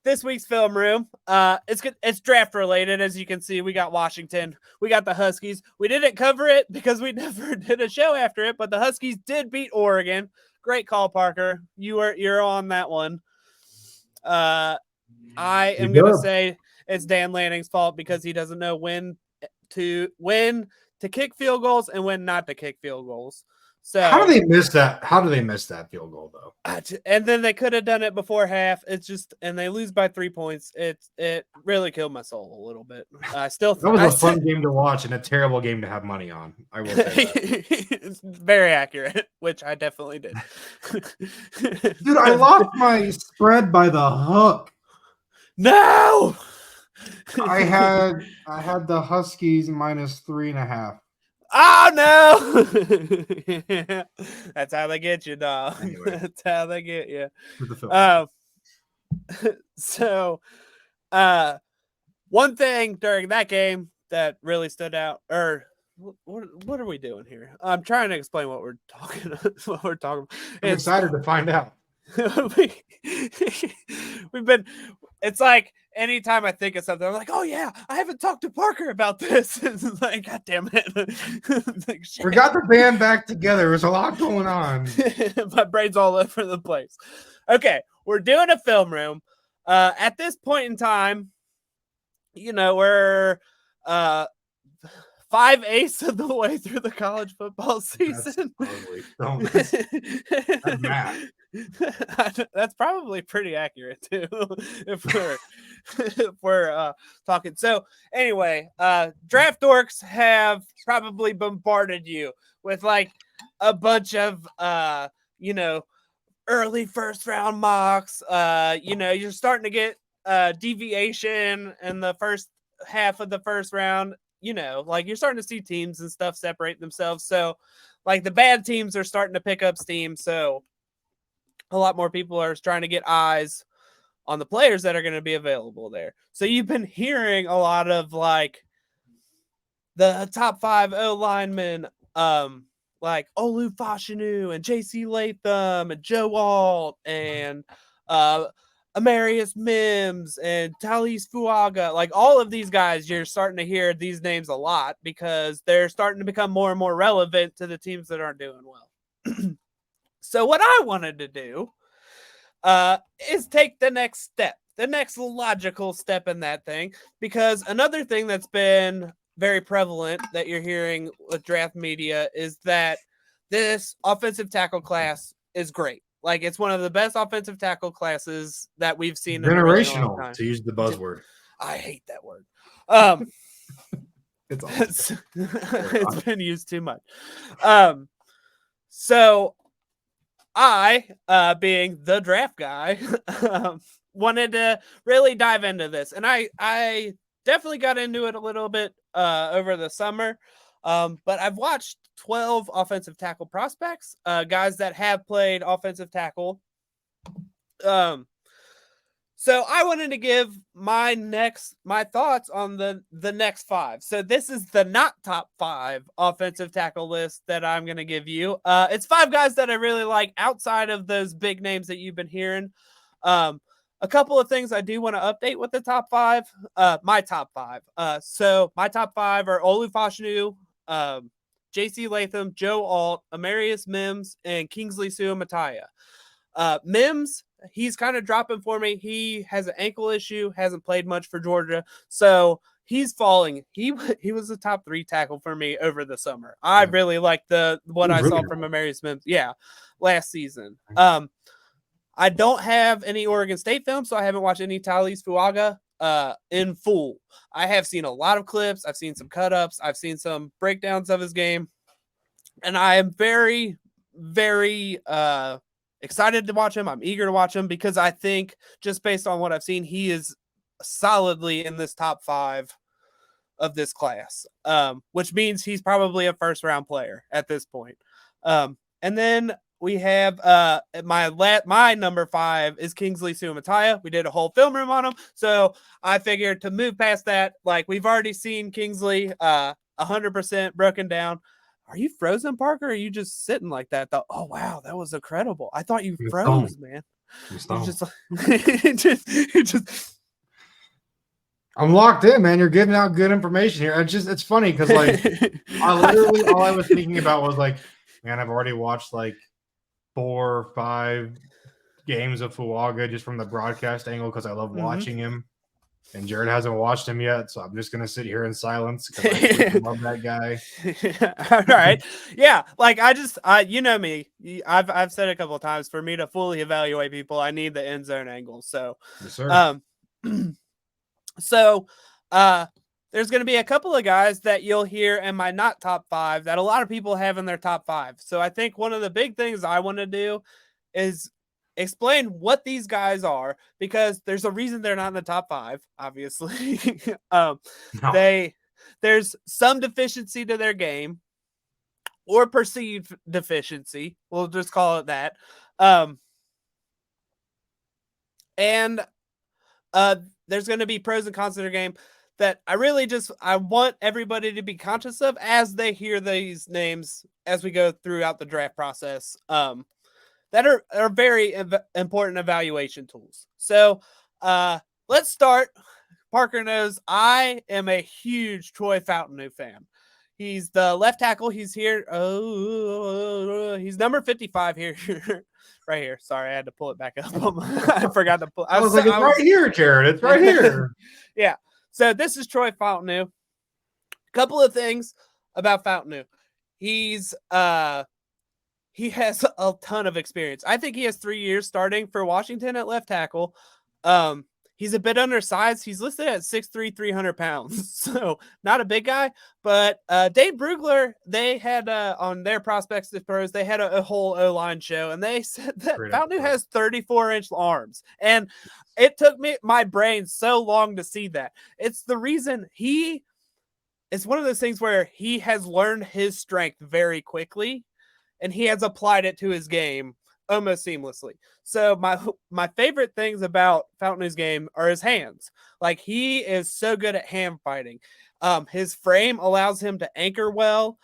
this week's film room. It's draft related, as you can see. We got Washington, we got the Huskies. We didn't cover it because we never did a show after it, but the Huskies did beat Oregon. Great call, Parker. You're on that one. I am gonna say it's Dan Lanning's fault because he doesn't know when to kick field goals and when not to kick field goals. So how do they miss that? How do they miss that field goal though? And then they could have done it before half. It's just, and they lose by 3 points. It really killed my soul a little bit. I still that was a fun game to watch and a terrible game to have money on. I will say that. It's very accurate, which I definitely did. Dude, I lost my spread by the hook. No, I had the Huskies minus 3.5. Oh no! That's how they get you, dog. Anyway. That's how they get you. So, one thing during that game that really stood out, or what are we doing here? I'm trying to explain what we're talking. About. I'm excited to find out. We've been. It's like anytime I think of something, I'm like, oh yeah, I haven't talked to Parker about this. It's like, God damn it. Like, we got the band back together. There's a lot going on. My brain's all over the place. Okay, we're doing a film room. At this point in time, we're 5/8 of the way through the college football season. That's math. That's probably pretty accurate too, if we're talking. So anyway, Draft Dorks have probably bombarded you with like a bunch of early first round mocks. You're starting to get deviation in the first half of the first round. Like you're starting to see teams and stuff separate themselves. So like the bad teams are starting to pick up steam. So a lot more people are trying to get eyes on the players that are going to be available there. So you've been hearing a lot of like the top 5 O linemen, like Olu Fashanu and JC Latham and Joe Alt and Amarius Mims and Talis Fuaga. Like all of these guys, you're starting to hear these names a lot because they're starting to become more and more relevant to the teams that aren't doing well. So what I wanted to do is take the next step, the next logical step in that thing, because another thing that's been very prevalent that you're hearing with draft media is that this offensive tackle class is great. Like it's one of the best offensive tackle classes that we've seen. Generational, in a to use the buzzword. I hate that word. It's awesome. It's been used too much. So I, being the draft guy, wanted to really dive into this. And I definitely got into it a little bit over the summer. But I've watched 12 offensive tackle prospects, guys that have played offensive tackle. So I wanted to give my thoughts on the next 5. So this is the not top 5 offensive tackle list that I'm going to give you. It's 5 guys that I really like outside of those big names that you've been hearing. A couple of things I do want to update with the top 5, my top 5. So my top 5 are Olu Fashanu, JC Latham, Joe Alt, Amarius Mims, and Kingsley Suamataia. Mims, he's kind of dropping for me. He has an ankle issue, hasn't played much for Georgia, so he's falling. He was a top 3 tackle for me over the summer. I really liked what I saw from Amarius Mims. Yeah, last season. I don't have any Oregon State film, so I haven't watched any Talis Fuaga in full. I have seen a lot of clips. I've seen some cut-ups. I've seen some breakdowns of his game, and I am very, very excited to watch him. I'm eager to watch him because I think just based on what I've seen, he is solidly in this top 5 of this class, which means he's probably a first-round player at this point. And then we have my number 5 is Kingsley Suamataia. We did a whole film room on him, so I figured to move past that, like we've already seen Kingsley 100% broken down. Are you frozen, Parker? Or are you just sitting like that? Oh wow, that was incredible. I thought you froze, man. just, it just. I'm locked in, man. You're giving out good information here. It's funny because like all I was thinking about was like, man, I've already watched like 4 or 5 games of Fuaga just from the broadcast angle because I love watching him. And Jared hasn't watched him yet, so I'm just gonna sit here in silence because I love that guy. All right, yeah. Like you know me. I've said a couple of times, for me to fully evaluate people, I need the end zone angle. So, yes, sir. So, there's going to be a couple of guys that you'll hear in my not top 5 that a lot of people have in their top 5. So I think one of the big things I want to do is explain what these guys are, because there's a reason they're not in the top 5, obviously. No. There's some deficiency to their game, or perceived deficiency. We'll just call it that. There's going to be pros and cons to their game that I want everybody to be conscious of as they hear these names as we go throughout the draft process, that are very important evaluation tools. So let's start. Parker knows I am a huge Troy Fountainu fan. He's the left tackle. He's here. He's number 55 here. Right here. Sorry, I had to pull it back up. I forgot to pull. I was like, it's right here, Jared. It's right here. Yeah. So this is Troy Fountainu. A couple of things about Fountainu. He has a ton of experience. I think he has 3 years starting for Washington at left tackle. He's a bit undersized. He's listed at 6'3", 300 pounds. So not a big guy, but Dave Brugler, they had on their Prospects to Pros, they had a whole O-line show, and they said that Fountainu has 34-inch arms. And it took my brain so long to see that. It's the reason it's one of those things where he has learned his strength very quickly, and he has applied it to his game almost seamlessly. So my favorite things about Fountainou's game are his hands. Like, he is so good at hand fighting. His frame allows him to anchor well.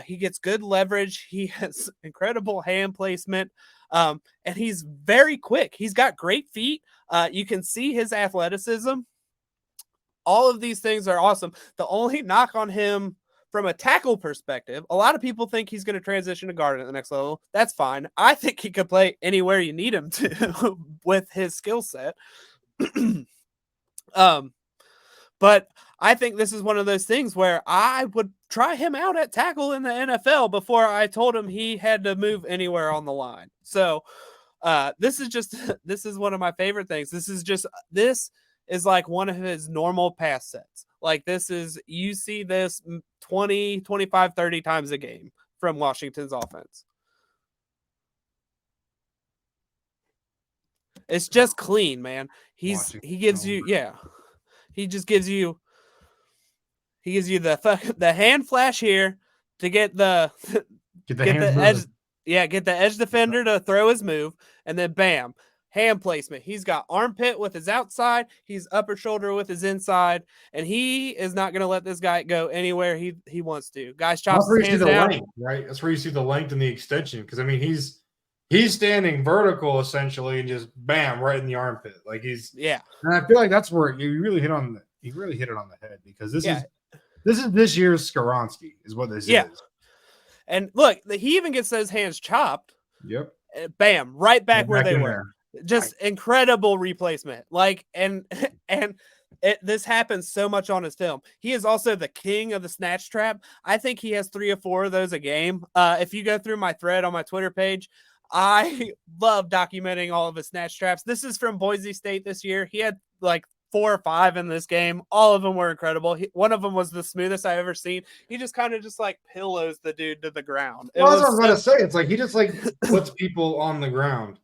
He gets good leverage. He has incredible hand placement. And he's very quick. He's got great feet. You can see his athleticism. All of these things are awesome. The only knock on him from a tackle perspective, a lot of people think he's going to transition to guard at the next level. That's fine. I think he could play anywhere you need him to with his skill set. But I think this is one of those things where I would try him out at tackle in the NFL before I told him he had to move anywhere on the line. So this is one of my favorite things. This is like one of his normal pass sets. Like, you see this 20, 25, 30 times a game from Washington's offense. It's just clean, man. He gives you the hand flash here to get the edge defender to throw his move, and then bam, hand placement. He's got armpit with his outside. He's upper shoulder with his inside, and he is not going to let this guy go anywhere he wants to. Guys, chops his hands down. Length, right? That's where you see the length and the extension. Because I mean, he's standing vertical essentially, and just bam, right in the armpit. Like yeah. And I feel like that's where you really hit it on the head, because this is this year's Skoronski is what this is. And look, he even gets those hands chopped. Yep. Bam, right back where they were. Just incredible replacement. Like, and this happens so much on his film. He is also the king of the snatch trap. I think he has 3 or 4 of those a game. If you go through my thread on my Twitter page, I love documenting all of his snatch traps. This is from Boise State this year. He had like 4 or 5 in this game. All of them were incredible. One of them was the smoothest I've ever seen. He just kind of just like pillows the dude to the ground. Well, that's what I was going to say. It's like he just like puts people on the ground.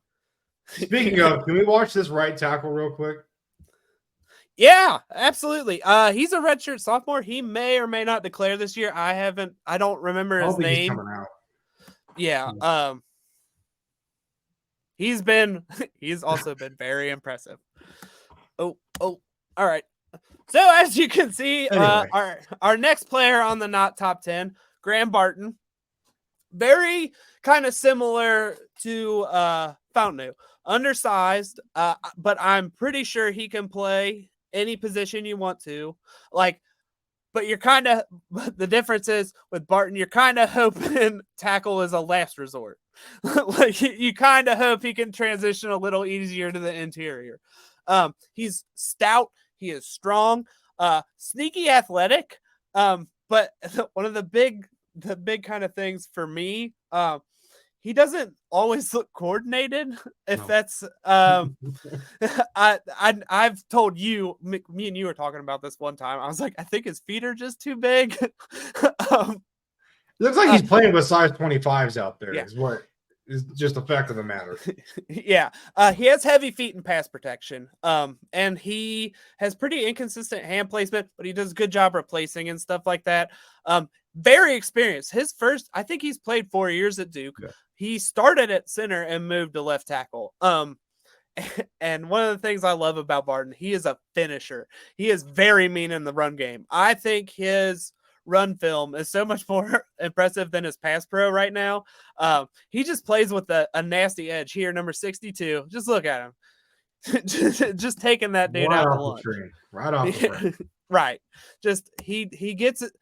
Speaking of, can we watch this right tackle real quick? Yeah, absolutely. He's a redshirt sophomore. He may or may not declare this year. I don't remember his name. He's coming out. Yeah. He's also been very impressive. Oh, all right. So as you can see, anyway. Our next player on the not top 10, Graham Barton, very kind of similar to Fountain, undersized, but I'm pretty sure he can play any position you want to. Like, but you're kind of the difference is with Barton, you're kind of hoping tackle is a last resort. Like you kind of hope he can transition a little easier to the interior. He's stout, he is strong, sneaky athletic. But one of the big kind of things for me, he doesn't always look coordinated. If No. that's I've told you, me and you were talking about this one time. I was like, I think his feet are just too big. It looks like he's playing with size 25s out there. Yeah. Is what is just the fact of the matter. Yeah. He has heavy feet and pass protection. And he has pretty inconsistent hand placement, but he does a good job replacing and stuff like that. Very experienced. I think he's played 4 years at Duke. Yeah. He started at center and moved to left tackle. And one of the things I love about Barton, he is a finisher. He is very mean in the run game. I think his run film is so much more impressive than his pass pro right now. He just plays with a nasty edge here, number 62. Just look at him. just taking that dude Right out to off lunch. the train. Right off the train. Right. Just he gets it.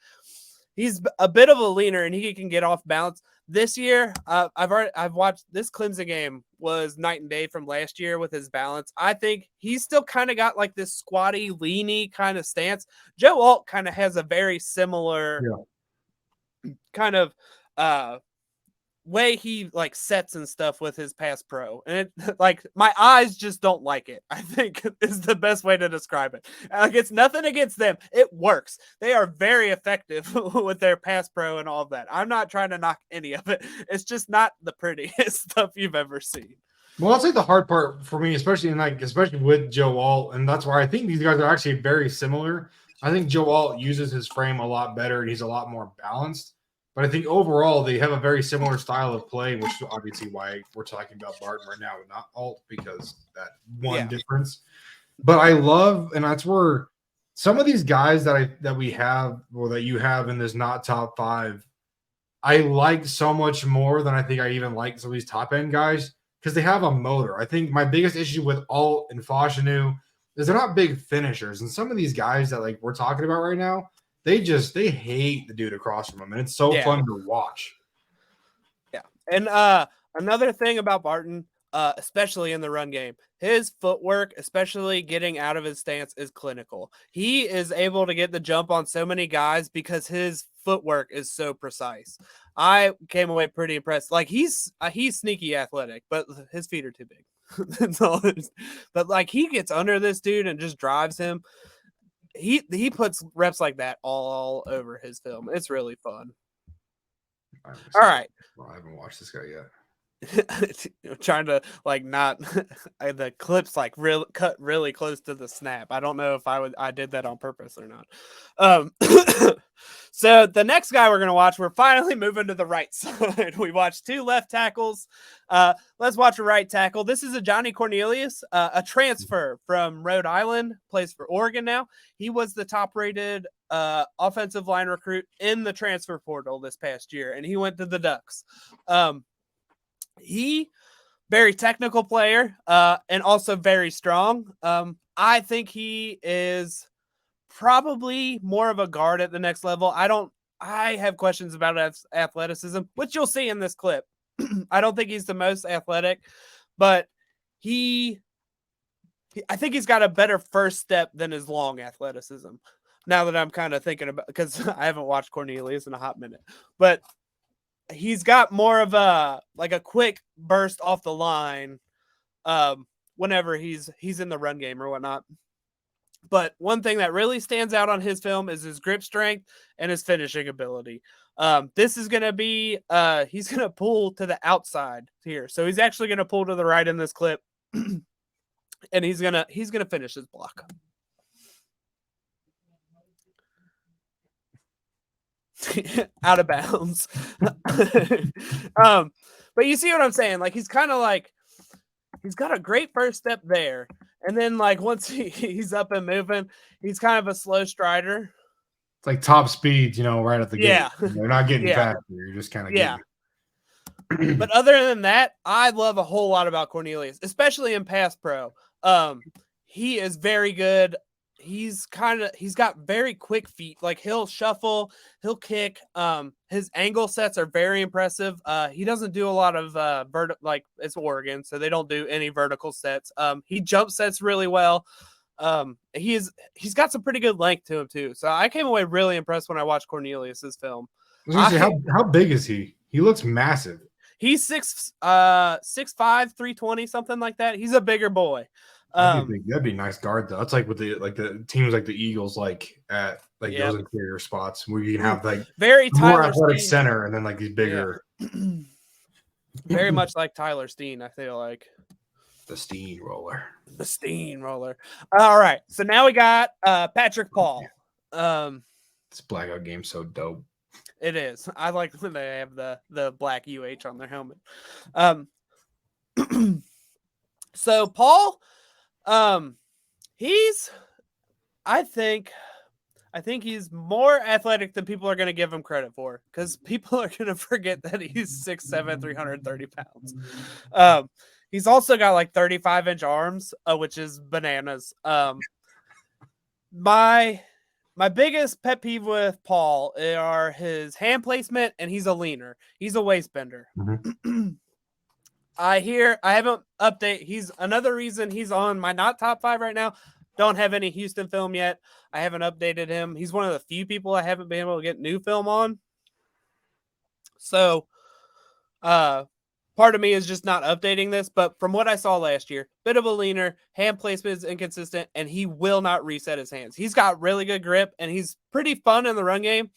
He's a bit of a leaner and he can get off balance. This year, I've watched this Clemson game was night and day from last year with his balance. I think he's still kind of got like this squatty, leany kind of stance. Joe Alt kind of has a very similar kind of way he like sets and stuff with his pass pro, and it like my eyes just don't like it. I think is the best way to describe it. Like it's nothing against them, it works. They are very effective with their pass pro and all of that. I'm not trying to knock any of it. It's just not the prettiest stuff you've ever seen. Well, that's like the hard part for me, especially with Joe Alt, and that's why I think these guys are actually very similar. I think Joe Alt uses his frame a lot better and he's a lot more balanced. But I think overall they have a very similar style of play, which is obviously why we're talking about Barton right now and not Alt, because that one difference. But I love, and that's where some of these guys that we have or that you have in this not top 5, I like so much more than I think I even like some of these top end guys because they have a motor. I think my biggest issue with Alt and Fashanu is they're not big finishers, and some of these guys that like we're talking about right now, they hate the dude across from them, and it's so fun to watch. Yeah. And another thing about Barton, especially in the run game, his footwork, especially getting out of his stance, is clinical. He is able to get the jump on so many guys because his footwork is so precise. I came away pretty impressed. Like he's sneaky athletic, but his feet are too big. That's all. But like he gets under this dude and just drives him. He puts reps like that all over his film. It's really fun. All right. Well, I haven't watched this guy yet. Trying to like not the clips like cut really close to the snap. I don't know if I did that on purpose or not. So the next guy we're gonna watch, we're finally moving to the right side. We watched 2 left tackles. Let's watch a right tackle. This is a Johnny Cornelius, a transfer from Rhode Island, plays for Oregon now. He was the top rated offensive line recruit in the transfer portal this past year, and he went to the Ducks. He very technical player and also very strong. I think he is probably more of a guard at the next level. I have questions about athleticism, which you'll see in this clip. I don't think he's the most athletic, but I think he's got a better first step than his long athleticism. Now that I'm kind of thinking about, because I haven't watched Cornelius in a hot minute, but he's got more of a quick burst off the line whenever he's in the run game or whatnot. But one thing that really stands out on his film is his grip strength and his finishing ability. This is going to be he's going to pull to the outside here. So he's actually going to pull to the right in this clip. And he's going to finish his block. Out of bounds. But you see what I'm saying? Like he's kind of like he's got a great first step there, and then like once he's up and moving, he's kind of a slow strider. It's like top speed, right at the gate. Yeah. You're not getting faster. You're just kind of getting. But other than that, I love a whole lot about Cornelius, especially in pass pro. He is very good. He's got very quick feet. Like he'll shuffle, he'll kick. His angle sets are very impressive. He doesn't do a lot of like it's Oregon, so they don't do any vertical sets. He jump sets really well. He's got some pretty good length to him too. So I came away really impressed when I watched Cornelius's film. I was gonna say, how big is he? He looks massive. He's 6'5", 320, something like that. He's a bigger boy. That'd be a nice guard though. That's like with the teams like the Eagles, like at like those interior spots where you can have like very more athletic center and then like these bigger. Yeah. Very much like Tyler Steen, I feel like. The steamroller. The steamroller. All right. So now we got Patrick Paul. This blackout game's so dope. It is. I like when they have the black UH on their helmet. So Paul, he's I think he's more athletic than people are going to give him credit for, because people are going to forget that he's 6'7", 330 pounds. He's also got like 35-inch arms, which is bananas. My biggest pet peeve with Paul are his hand placement, and he's a leaner. He's a waist bender. Mm-hmm. I haven't updated. He's another reason he's on my not top 5 right now. Don't have any Houston film yet. I haven't updated him. He's one of the few people I haven't been able to get new film on. So, part of me is just not updating this, but from what I saw last year, bit of a leaner, hand placement is inconsistent, and he will not reset his hands. He's got really good grip, and he's pretty fun in the run game.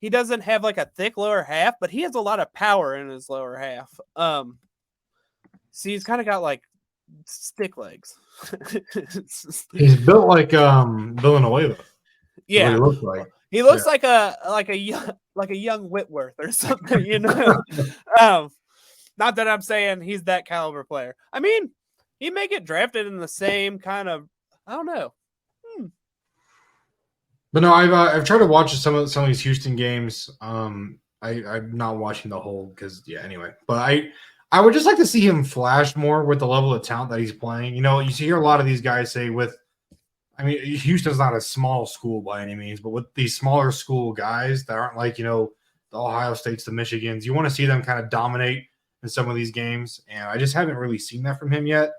He doesn't have like a thick lower half, but he has a lot of power in his lower half. See, he's kind of got like stick legs. He's built like Villanueva. Yeah, he looks like. He looks like a young Whitworth or something, you know. Not that I'm saying he's that caliber player. I mean, he may get drafted in the same kind of, I don't know. But no, I've tried to watch some of these Houston games. I'm not watching the whole because anyway. But I would just like to see him flash more with the level of talent that he's playing. You know, you hear a lot of these guys say Houston's not a small school by any means, but with these smaller school guys that aren't like, you know, the Ohio States, the Michigans, you want to see them kind of dominate in some of these games, and I just haven't really seen that from him yet.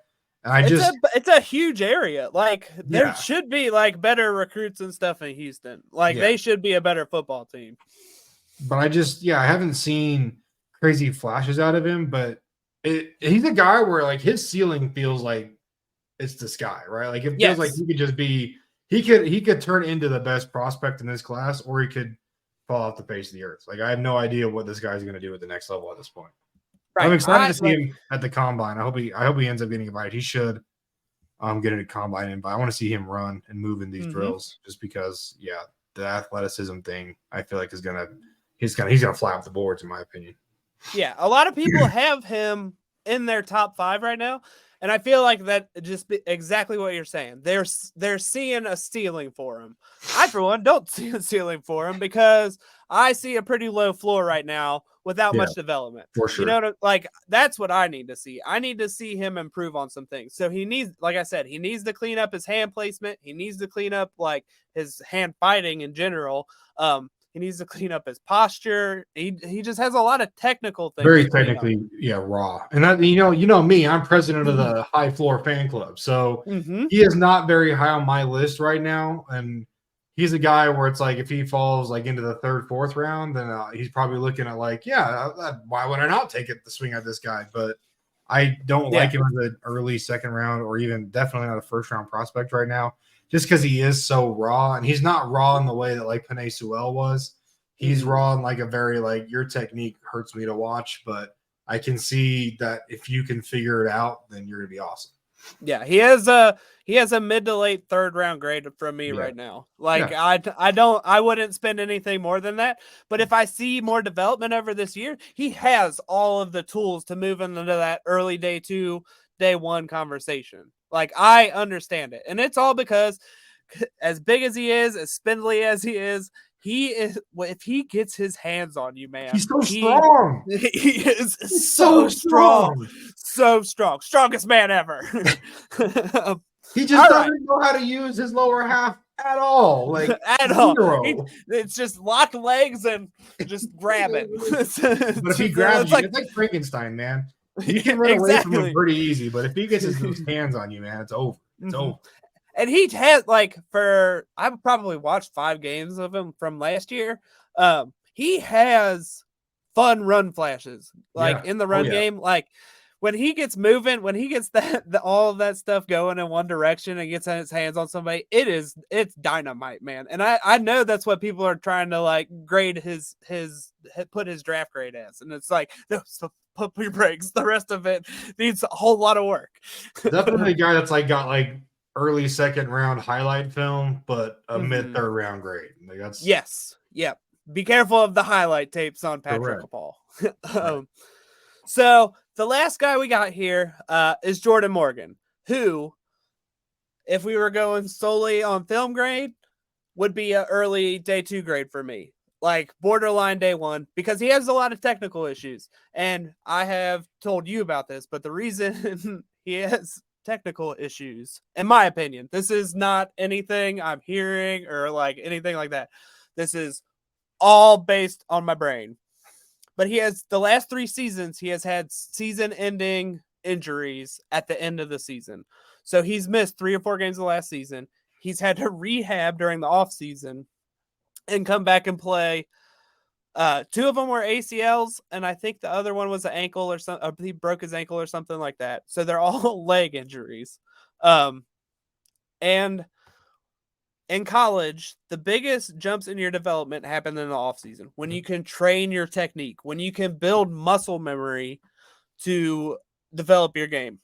And it's a huge area. Like there should be like better recruits and stuff in Houston. Like they should be a better football team. But I haven't seen crazy flashes out of him. But he's a guy where like his ceiling feels like it's the sky, right? Like it feels like he could just be. He could turn into the best prospect in this class, or he could fall off the face of the earth. Like I have no idea what this guy's going to do at the next level at this point. Right. I'm excited to see him at the combine. I hope he ends up getting invited. He should get a combine invite. I want to see him run and move in these drills, just because the athleticism thing I feel like he's gonna fly off the boards in my opinion. Yeah, a lot of people have him in their top 5 right now, and I feel like that just exactly what you're saying. They're seeing a ceiling for him. I for one don't see a ceiling for him because I see a pretty low floor right now without much development. For sure. You know, like that's what I need to see. I need to see him improve on some things. So he needs, like I said, he needs to clean up his hand placement. He needs to clean up like his hand fighting in general. He needs to clean up his posture. He just has a lot of technical things. Very technically, raw. And that you know me, I'm president of the High Floor Fan Club. So he is not very high on my list right now. And he's a guy where it's like if he falls like into the 3rd, 4th round, then he's probably looking at like, why would I not take the swing at this guy? But I don't like him as an early 2nd round or even definitely not a 1st round prospect right now, just because he is so raw. And he's not raw in the way that like Penei Sewell was. He's raw in like a very like your technique hurts me to watch, but I can see that if you can figure it out, then you're gonna be awesome. Yeah, he has a mid to late 3rd round grade from me right now. Like I wouldn't spend anything more than that. But if I see more development over this year, he has all of the tools to move into that early day 2, day 1 conversation. Like I understand it. And it's all because as big as he is, as spindly as he is, if he gets his hands on you, man, He's so strong. He is He's so strong. So strong. Strongest man ever. He just All doesn't know how to use his lower half at all. Like at all. It's just lock legs and just grab it. But if he grabs you, it's like Frankenstein, man. You can run away from him pretty easy, but if he gets those hands on you, man, it's over. It's over. And he had I've probably watched 5 games of him from last year. He has fun run flashes, in the run game. Like when he gets moving, when he gets all of that stuff going in one direction and gets his hands on somebody, it's dynamite, man. And I know that's what people are trying to grade put his draft grade as, and it's like, no, so put your brakes. The rest of it needs a whole lot of work. Definitely a guy that's got early second round highlight film, but a mid third round grade. Yes, yep. Be careful of the highlight tapes on Patrick Paul. So the last guy we got here is Jordan Morgan, who, if we were going solely on film grade, would be an early day 2 grade for me, borderline day 1, because he has a lot of technical issues. And I have told you about this, but the reason he has technical issues, in my opinion, this is not anything I'm hearing or anything like that. This is all based on my brain. But he has the last 3 seasons, he has had season-ending injuries at the end of the season. So he's missed 3 or 4 games of the last season. He's had to rehab during the off season and come back and play. 2 of them were ACLs, and I think the other one was an ankle or something. He broke his ankle or something like that. So they're all leg injuries. And in college, the biggest jumps in your development happen in the offseason, when you can train your technique, when you can build muscle memory to develop your game.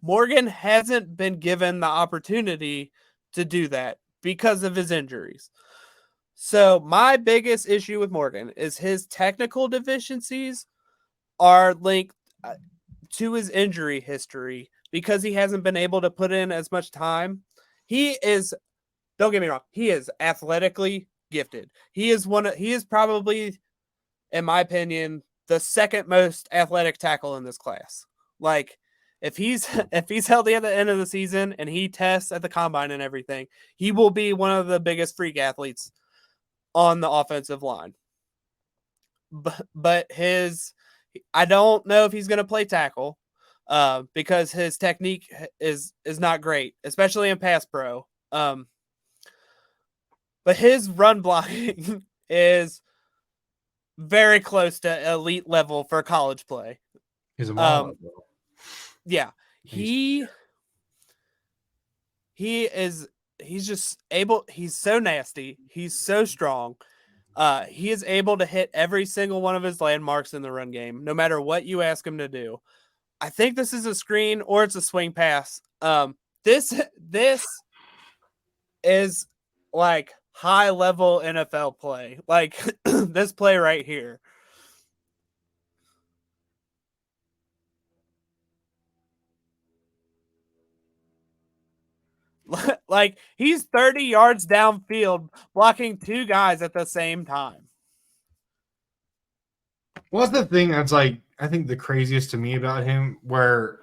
Morgan hasn't been given the opportunity to do that because of his injuries. So my biggest issue with Morgan is his technical deficiencies are linked to his injury history, because he hasn't been able to put in as much time. Don't get me wrong, he is athletically gifted. He is probably, in my opinion, the second most athletic tackle in this class. If he's healthy at the end of the season and he tests at the combine and everything, he will be one of the biggest freak athletes on the offensive line. But I don't know if he's going to play tackle. Because his technique is not great, especially in pass pro. But his run blocking is very close to elite level for college play. He's a model. Yeah, he's just able. He's so nasty. He's so strong. He is able to hit every single one of his landmarks in the run game, no matter what you ask him to do. I think this is a screen or it's a swing pass. This is high level NFL play. This play right here. He's 30 yards downfield blocking 2 guys at the same time. What's the thing that's I think the craziest to me about him, where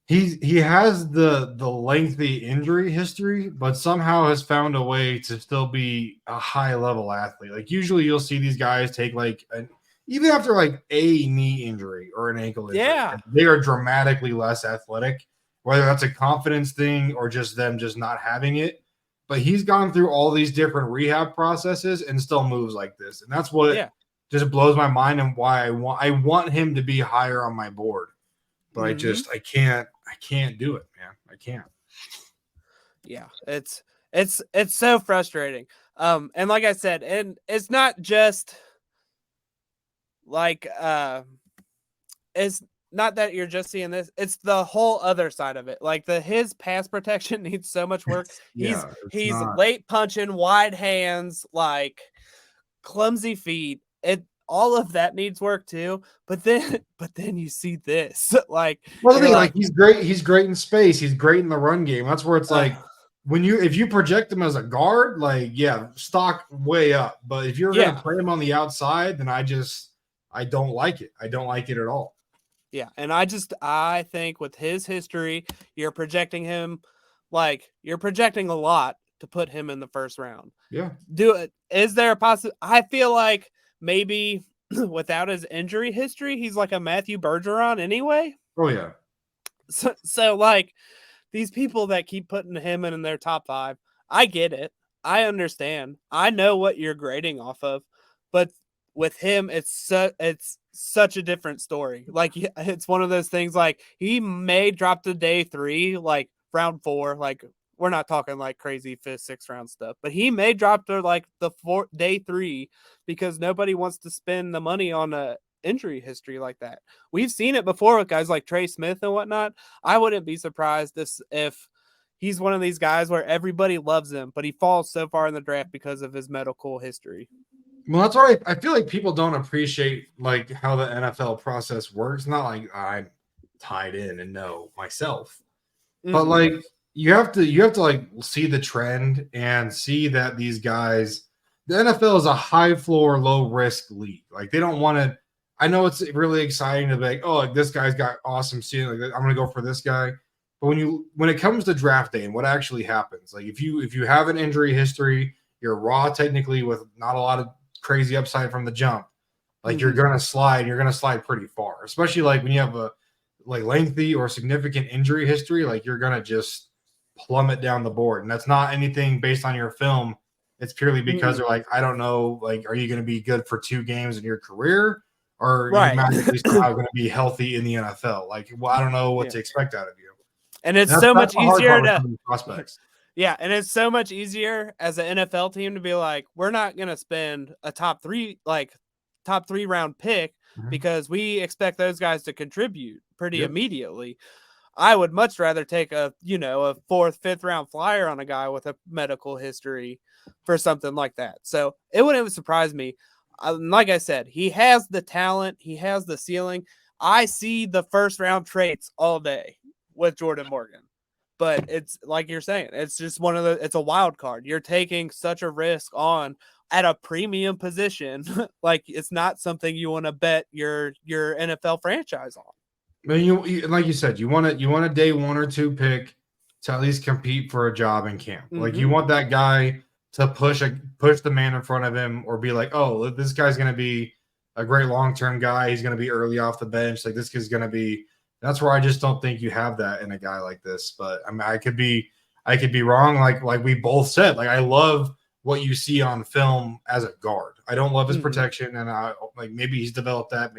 he has the lengthy injury history, but somehow has found a way to still be a high level athlete. Usually you'll see these guys take even after a knee injury or an ankle injury, they are dramatically less athletic, whether that's a confidence thing or just them just not having it. But he's gone through all these different rehab processes and still moves like this. And that's what just blows my mind, and why I want him to be higher on my board. But I can't do it, man. I can't. Yeah, it's so frustrating. And like I said, and it's not just it's not that you're just seeing this, it's the whole other side of it. His pass protection needs so much work. He's late punching, wide hands, clumsy feet. All of that needs work too. But then you see this. He's great. He's great in space. He's great in the run game. That's where it's if you project him as a guard, like yeah, stock way up. But if you're Yeah. gonna play him on the outside, then I don't like it. I don't like it at all. Yeah, and I think with his history, you're projecting him you're projecting a lot to put him in the first round. Yeah. Is there a possible? I feel like maybe without his injury history, he's like a Matthew Bergeron anyway. Oh yeah. So like these people that keep putting him in their top 5, I get it. I understand. I know what you're grading off of, but with him, it's such a different story. Like it's one of those things. Like he may drop to day 3, like round 4. Like we're not talking like crazy 5th, 6th round stuff, but he may drop to like the day 3 because nobody wants to spend the money on a injury history like that. We've seen it before with guys like Trey Smith and whatnot. I wouldn't be surprised if he's one of these guys where everybody loves him, but he falls so far in the draft because of his medical history. Well, that's what I feel like people don't appreciate like how the NFL process works. Not like I'm tied in and know myself, but like you have to like see the trend and see that these guys, the NFL is a high floor, low risk league. Like they don't want to. I know it's really exciting to be like, oh, like this guy's got awesome ceiling. Like I'm gonna go for this guy. But when it comes to draft day and what actually happens, like if you have an injury history, you're raw technically with not a lot of crazy upside from the jump, like you're gonna slide pretty far, especially like when you have a like lengthy or significant injury history, like you're gonna just plummet down the board. And that's not anything based on your film. It's purely because they're like, I don't know, like, are you gonna be good for 2 games in your career? Or are you magically somehow going to be healthy in the NFL? Like, well, I don't know what to expect out of you. And it's so much easier to prospects. Yeah, and it's so much easier as an NFL team to be like, we're not going to spend a top 3 round pick because we expect those guys to contribute pretty immediately. I would much rather take a 4th, 5th round flyer on a guy with a medical history for something like that. So it wouldn't surprise me. Like I said, he has the talent. He has the ceiling. I see the first round traits all day with Jordan Morgan, but it's like you're saying, it's just it's a wild card. You're taking such a risk on at a premium position. Like it's not something you want to bet your NFL franchise on. I mean, you like you said, you want a day 1 or 2 pick to at least compete for a job in camp. Like you want that guy to push the man in front of him or be like, oh, this guy's going to be a great long-term guy. He's going to be early off the bench. Like this kid's going to be – that's where I just don't think you have that in a guy like this. But I mean, I could be wrong. Like we both said, like I love what you see on film as a guard. I don't love his protection, and I like maybe he's developed that.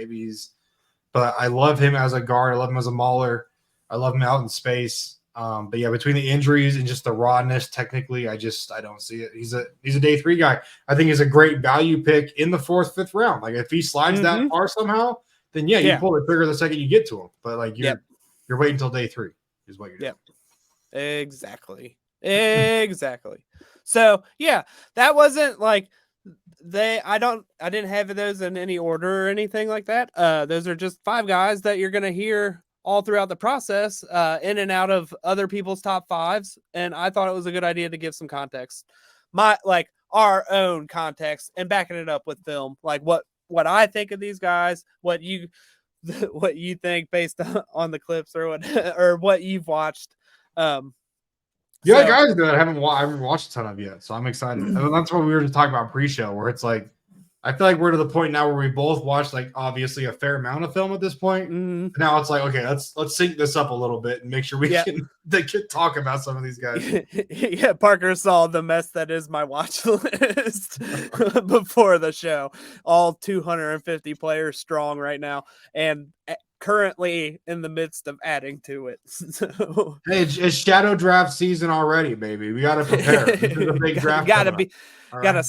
But I love him as a guard. I love him as a mauler. I love him out in space. But yeah, between the injuries and just the rawness, technically, I don't see it. He's a day 3 guy. I think he's a great value pick in the 4th, 5th round. Like if he slides that far somehow, then you pull the trigger the second you get to him. But like you're waiting until day 3 is what you're doing. Exactly. So yeah, that wasn't like I didn't have those in any order or anything like that. Those are just 5 guys that you're gonna hear all throughout the process, in and out of other people's top 5s. And I thought it was a good idea to give some context, our own context, and backing it up with film, like what I think of these guys, what you think based on the clips or what you've watched. Guys that I haven't watched a ton of yet, so I'm excited. And that's what we were just talking about pre-show, where it's like I feel like we're to the point now where we both watched like obviously a fair amount of film at this point. Now it's like, okay, let's sync this up a little bit and make sure we can talk about some of these guys. Yeah, Parker saw the mess that is my watch list before the show. All 250 players strong right now, and currently in the midst of adding to it. So hey, it's shadow draft season already, baby. We got to prepare. This is a big draft. Gotta